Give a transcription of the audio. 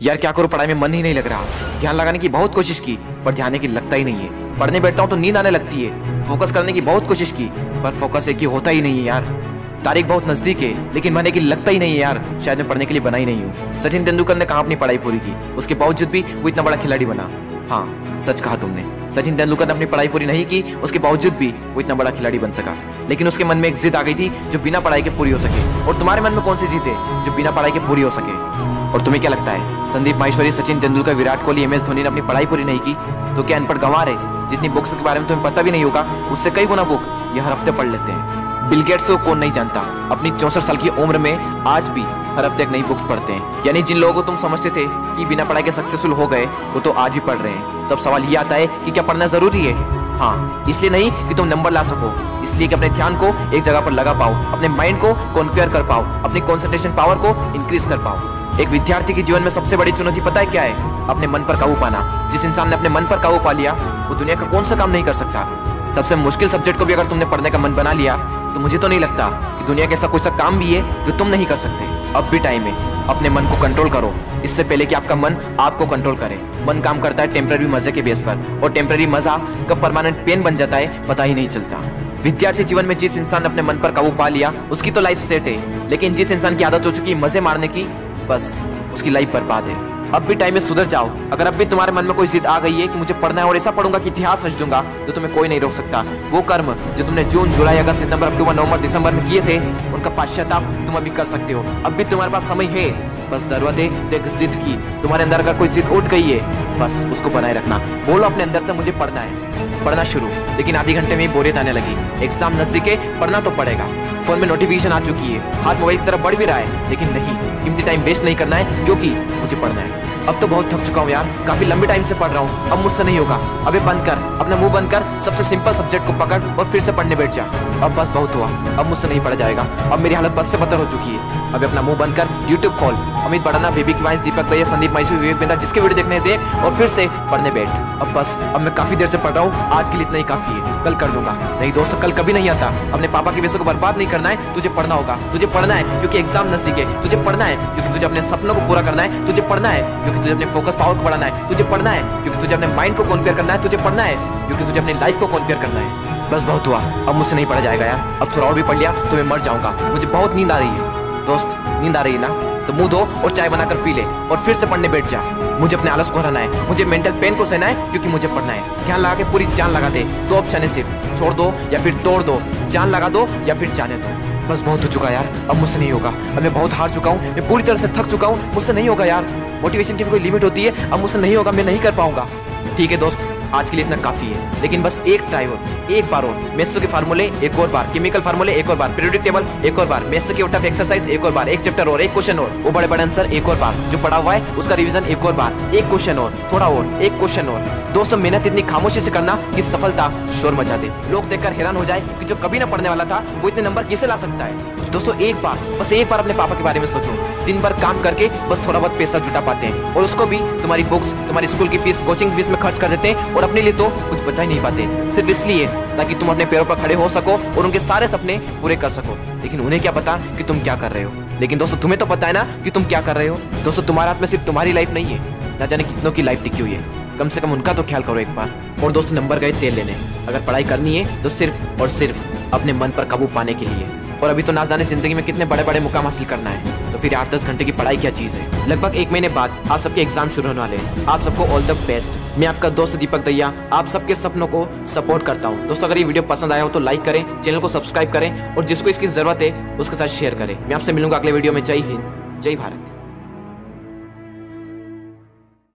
यार क्या करूँ, पढ़ाई में मन ही नहीं लग रहा। ध्यान लगाने की बहुत कोशिश की पर ध्यान की लगता ही नहीं है। पढ़ने बैठता हूँ तो नींद आने लगती है। फोकस करने की बहुत कोशिश की पर फोकस एक ही होता ही नहीं है यार। तारीख बहुत नजदीक है लेकिन मन की लगता ही नहीं है यार। शायद मैं पढ़ने के लिए बना ही नहीं हूँ। सचिन तेंदुलकर ने कहाँ अपनी पढ़ाई पूरी की, उसके बावजूद भी वो इतना बड़ा खिलाड़ी बना। हाँ सच कहा तुमने, सचिन तेंदुलकर ने अपनी पढ़ाई पूरी नहीं की, उसके बावजूद भी वो इतना बड़ा खिलाड़ी बन सका। लेकिन उसके मन में एक जिद आ गई थी जो बिना पढ़ाई के पूरी हो सके। और तुम्हारे मन में कौन सी जिद है जो बिना पढ़ाई के पूरी हो सके? और तुम्हें क्या लगता है संदीप माहेश्वरी, सचिन तेंदुलकर, विराट कोहली, MS धोनी ने अपनी पढ़ाई पूरी नहीं की तो क्या अनपढ़ गंवार है? जितनी बुक्स के बारे में तुम्हें पता भी नहीं होगा उससे कई गुना बुक ये हर हफ्ते पढ़ लेते हैं। बिल गेट्स को कौन नहीं जानता, अपनी 64 साल की उम्र में आज भी हर हफ्ते एक नई बुक्स पढ़ते हैं। यानी जिन लोगों को तुम समझते थे कि बिना पढ़ाई के सक्सेसफुल हो गए वो तो आज भी पढ़ रहे हैं। तो अब सवाल ये आता है कि क्या पढ़ना जरूरी है? हाँ, इसलिए नहीं कि तुम नंबर ला सको, इसलिए कि अपने ध्यान को एक जगह पर लगा पाओ, अपने माइंड को कॉन्क्वेयर कर पाओ, अपनी कंसंट्रेशन पावर को इंक्रीज कर पाओ। एक विद्यार्थी के जीवन में सबसे बड़ी चुनौती पता है क्या है? अपने मन पर काबू पाना। जिस इंसान ने अपने मन पर काबू पा लिया वो दुनिया का कौन सा काम नहीं कर सकता। सबसे मुश्किल सब्जेक्ट को भी अगर तुमने पढ़ने का मन बना लिया तो मुझे तो नहीं लगता कि दुनिया के ऐसा कुछ सा काम भी है जो तुम नहीं कर सकते। अब भी टाइम है, अपने मन को कंट्रोल करो इससे पहले कि आपका मन आपको कंट्रोल करे। मन काम करता है टेम्पररी मजे के बेस पर और टेम्पररी मजा कब परमानेंट पेन बन जाता है पता ही नहीं चलता। विद्यार्थी जीवन में जिस इंसान ने अपने मन पर काबू पा लिया उसकी तो लाइफ सेट है, लेकिन जिस इंसान की आदत हो चुकी है मजे मारने की, बस उसकी लाइफ बर्बाद है। अब भी टाइम में सुधर जाओ। अगर अब भी तुम्हारे मन में कोई जिद आ गई है कि मुझे पढ़ना है और ऐसा पढ़ूंगा कि इतिहास रच दूंगा तो तुम्हें कोई नहीं रोक सकता। वो कर्म जो तुमने जून, जुलाई, अगस्त, सितंबर, अक्टूबर, नवंबर, दिसंबर में किए थे उनका पश्चाताप तुम अभी कर सकते हो। अब भी तुम्हारे पास समय है, बस जरूरत है तो एक जिद की। तुम्हारे अंदर अगर कोई जिद उठ गई है बस उसको बनाए रखना। बोलो अपने अंदर से मुझे पढ़ना है, पढ़ना शुरू। लेकिन आधे घंटे में बोरियत आने लगी, एग्जाम नजदीक है, पढ़ना तो पड़ेगा। फोन में नोटिफिकेशन आ चुकी है, हाथ मोबाइल की तरफ बढ़ भी रहा है, लेकिन नहीं, कीमती टाइम वेस्ट नहीं करना है क्योंकि मुझे पढ़ना है। अब तो बहुत थक चुका हूँ यार, काफी लंबे टाइम से पढ़ रहा हूँ, अब मुझसे नहीं होगा। अबे बंद कर, अपना मुंह बंद कर, सबसे सिंपल सब्जेक्ट को पकड़ और फिर से पढ़ने बैठ जा। अब बस बहुत हुआ, अब मुझसे नहीं पढ़ा जाएगा। अब मेरी हालत बस से बदतर हो चुकी है। अब अपना मुंह बंद कर, यूट्यूब खोल, अमित बड़ाना, बेबी की वॉइस, दीपक भैया, संदीप माहेश्वरी, विवेक बिंदा, जिसके वीडियो देखने देख और फिर से पढ़ने बैठ। अब बस, अब मैं काफी देर से पढ़ रहा हूँ, आज के लिए इतना ही काफी है, कल कर लूंगा। नहीं दोस्त, कल कभी नहीं आता। अपने पापा के पैसों को बर्बाद नहीं करना है, तुझे पढ़ना होगा। तुझे पढ़ना है क्योंकि एग्जाम नजदीक है, तुझे पढ़ना है क्योंकि तुझे अपने सपनों को पूरा करना है, तुझे पढ़ना है क्योंकि तुझे अपने फोकस पावर को बढ़ाना है, तुझे पढ़ना है क्योंकि तुझे अपने माइंड को कॉन्क्वेयर करना है, तुझे पढ़ना है क्योंकि तुझे अपनी लाइफ को कॉन्क्वेयर करना है। बस बहुत हुआ, अब मुझसे नहीं पढ़ा जाएगा यार। अब थोड़ा और भी पढ़ लिया तो मैं मर जाऊंगा। मुझे बहुत नींद आ रही है। दोस्त, नींद आ रही है ना तो मुंह धो और चाय बनाकर पी ले और फिर से पढ़ने बैठ जा। मुझे अपने आलस को हराना है, मुझे मेंटल पेन को सहना है क्योंकि मुझे पढ़ना है। ध्यान लगा के पूरी जान लगा दे। दो ऑप्शन है सिर्फ, छोड़ दो या फिर तोड़ दो, जान लगा दो या फिर जाने दो। बस बहुत हो चुका यार, अब मुझसे नहीं होगा। अब मैं बहुत हार चुका हूँ, मैं पूरी तरह से थक चुका हूँ, मुझसे नहीं होगा यार। मोटिवेशन की भी कोई लिमिट होती है, अब मुझसे नहीं होगा, मैं नहीं कर पाऊंगा। ठीक है दोस्त, आज के लिए इतना काफी है, लेकिन बस एक ट्राई और, एक बार और। मैथ्स के फार्मूले एक और बार, केमिकल फार्मूले एक और बार, पीरियोडिक टेबल एक और बार, मैथ्स के उल्टा एक्सरसाइज एक और बार, एक चैप्टर और, एक क्वेश्चन और, वो बड़े बड़े आंसर एक और बार, जो पढ़ा हुआ है उसका रिवीजन एक और बार, एक क्वेश्चन और, थोड़ा और, एक क्वेश्चन और। दोस्तों, मेहनत इतनी खामोशी से करना कि सफलता शोर मचा दे, लोग देखकर हैरान हो जाए कि जो कभी ना पढ़ने वाला था वो इतने नंबर कैसे ला सकता है। दोस्तों, एक बार, बस एक बार अपने पापा के बारे में सोचो। दिन भर काम करके बस थोड़ा बहुत पैसा जुटा पाते हैं और उसको भी तुम्हारी बुक्स, तुम्हारी स्कूल की फीस, कोचिंग फीस में खर्च कर देते हैं और अपने लिए तो कुछ बचा ही नहीं पाते, सिर्फ इसलिए ताकि तुम अपने पैरों पर खड़े हो सको और उनके सारे सपने पूरे कर सको। लेकिन उन्हें क्या पता कि तुम क्या कर रहे हो। लेकिन दोस्तों, तुम्हें तो पता है ना कि तुम क्या कर रहे हो। दोस्तों, तुम्हारे हाथ में सिर्फ तुम्हारी लाइफ नहीं है, ना जाने कितनों की लाइफ टिकी हुई है। कम से कम उनका तो ख्याल करो एक बार। और दोस्तों, नंबर गए तेल लेने। अगर पढ़ाई करनी है तो सिर्फ और सिर्फ अपने मन पर काबू पाने के लिए। और अभी तो ना जाने जिंदगी में कितने बड़े बड़े मुकाम हासिल करना है, तो फिर 8-10 घंटे की पढ़ाई क्या चीज है। लगभग 1 महीने बाद आप सबके एग्जाम शुरू होने वाले हैं। आप सबको ऑल द बेस्ट। मैं आपका दोस्त दीपक दैया आप सबके सपनों को सपोर्ट करता हूँ। दोस्तों, अगर ये वीडियो पसंद आया हो तो लाइक करें, चैनल को सब्सक्राइब करें और जिसको इसकी जरूरत है उसके साथ शेयर करें। मैं आपसे मिलूंगा अगले वीडियो में। जय हिंद, जय भारत।